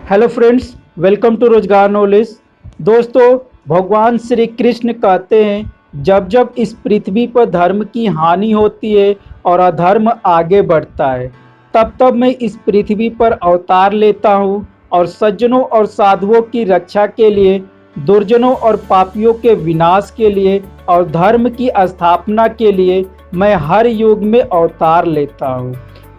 Hello friends, welcome to रोजगार knowledge. दोस्तों, भगवान श्री कृष्ण कहते हैं जब जब इस पृथ्वी पर धर्म की हानि होती है और अधर्म आगे बढ़ता है, तब तब मैं इस पृथ्वी पर अवतार लेता हूँ और सज्जनों और साधुओं की रक्षा के लिए, दुर्जनों और पापियों के विनाश के लिए और धर्म की स्थापना के लिए मैं हर युग में अवतार लेता हूँ।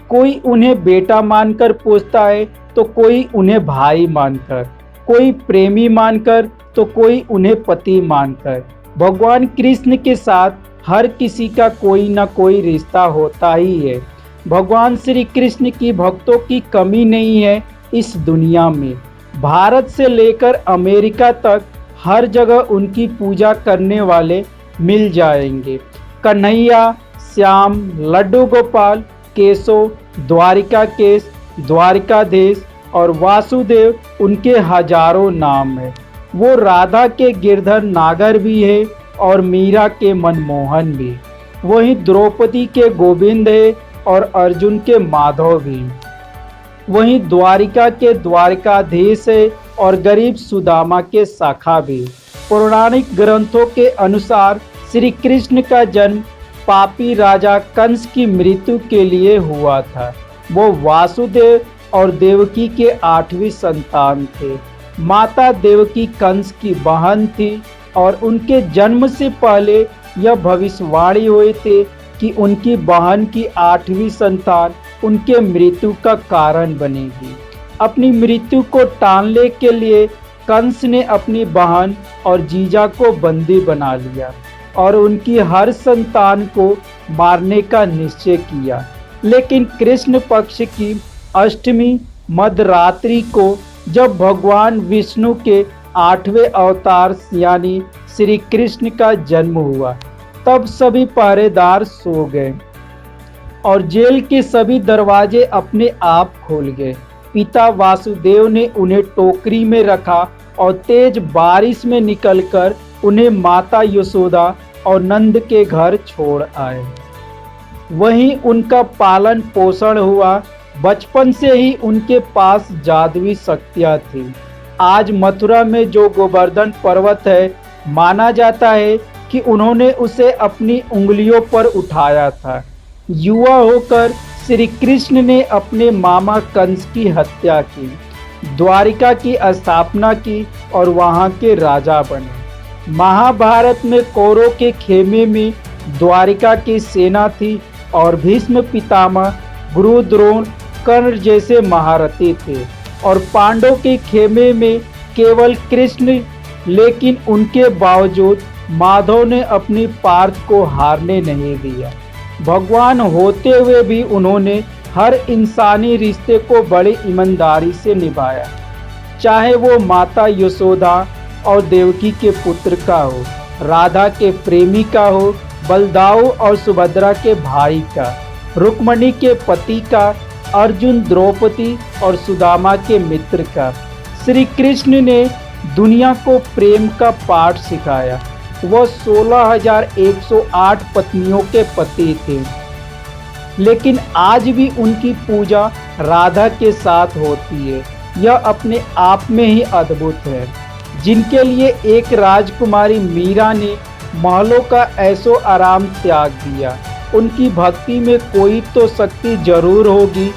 कोई उन्हें बेटा मानकर पूजता है तो कोई उन्हें भाई मानकर, कोई प्रेमी मानकर तो कोई उन्हें पति मानकर। भगवान कृष्ण के साथ हर किसी का कोई ना कोई रिश्ता होता ही है। भगवान श्री कृष्ण की भक्तों की कमी नहीं है इस दुनिया में। भारत से लेकर अमेरिका तक हर जगह उनकी पूजा करने वाले मिल जाएंगे। कन्हैया, श्याम, लड्डू गोपाल, केशव, द्वारिकाधीश, द्वारिकाधीश और वासुदेव उनके हजारों नाम है। वो राधा के गिरधर नागर भी है और मीरा के मनमोहन भी। वहीं द्रौपदी के गोविंद है और अर्जुन के माधव भी। वहीं द्वारिका के द्वारिकाधीश है और गरीब सुदामा के सखा भी। पौराणिक ग्रंथों के अनुसार श्री कृष्ण का जन्म पापी राजा कंस की मृत्यु के लिए हुआ था। वो वासुदेव और देवकी के 8वीं संतान थे। माता देवकी कंस की बहन थी और उनके जन्म से पहले यह भविष्यवाणी हुई थी कि उनकी बहन की 8वीं संतान उनके मृत्यु का कारण बनेगी। अपनी मृत्यु को टालने के लिए कंस ने अपनी बहन और जीजा को बंदी बना लिया और उनकी हर संतान को मारने का निश्चय किया। लेकिन कृष्ण पक्ष की अष्टमी मध्यरात्रि को जब भगवान विष्णु के 8वें अवतार यानी श्री कृष्ण का जन्म हुआ, तब सभी पहरेदार सो गए और जेल के सभी दरवाजे अपने आप खोल गए। पिता वासुदेव ने उन्हें टोकरी में रखा और तेज बारिश में निकलकर उन्हें माता यशोदा और नंद के घर छोड़ आए। वहीं उनका पालन पोषण हुआ। बचपन से ही उनके पास जादुई शक्तियाँ थी। आज मथुरा में जो गोवर्धन पर्वत है, माना जाता है कि उन्होंने उसे अपनी उंगलियों पर उठाया था। युवा होकर श्री कृष्ण ने अपने मामा कंस की हत्या की, द्वारिका की स्थापना की और वहां के राजा बने। महाभारत में कौरवों के खेमे में द्वारिका की सेना थी और भीष्म पितामह, गुरु द्रोण, कर्ण जैसे महारथी थे और पांडवों के खेमे में केवल कृष्ण। लेकिन उनके बावजूद माधव ने अपनी पार्थ को हारने नहीं दिया। भगवान होते हुए भी उन्होंने हर इंसानी रिश्ते को बड़ी ईमानदारी से निभाया, चाहे वो माता यशोदा और देवकी के पुत्र का हो, राधा के प्रेमी का हो, बलदाऊ और सुभद्रा के भाई का, रुक्मणी के पति का, अर्जुन, द्रौपदी और सुदामा के मित्र का। श्री कृष्ण ने दुनिया को प्रेम का पाठ सिखाया। वह 16,108 पत्नियों के पति थे, लेकिन आज भी उनकी पूजा राधा के साथ होती है। यह अपने आप में ही अद्भुत है। जिनके लिए एक राजकुमारी मीरा ने महलों का ऐशो आराम त्याग दिया, उनकी भक्ति में कोई तो शक्ति जरूर होगी।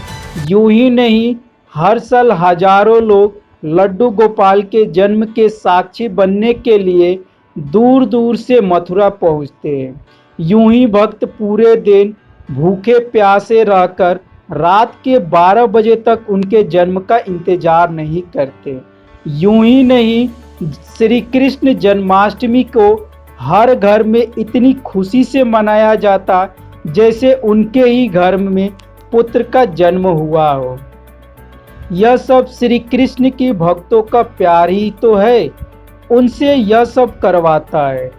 यूं ही नहीं, हर साल हजारों लोग लड्डू गोपाल के जन्म के साक्षी बनने के लिए दूर दूर से मथुरा पहुंचते हैं। यूं ही भक्त पूरे दिन भूखे प्यासे रहकर रात के 12 बजे तक उनके जन्म का इंतजार नहीं करते। यूं ही नहीं, श्री कृष्ण जन्माष्टमी को हर घर में इतनी खुशी से मनाया जाता जैसे उनके ही घर में पुत्र का जन्म हुआ हो। यह सब श्री कृष्ण की भक्तों का प्यार ही तो है, उनसे यह सब करवाता है।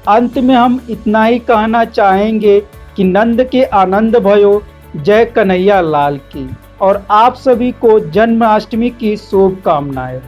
अंत में हम इतना ही कहना चाहेंगे कि नंद के आनंद भयो, जय कन्हैया लाल की। और आप सभी को जन्माष्टमी की शुभकामनाएं।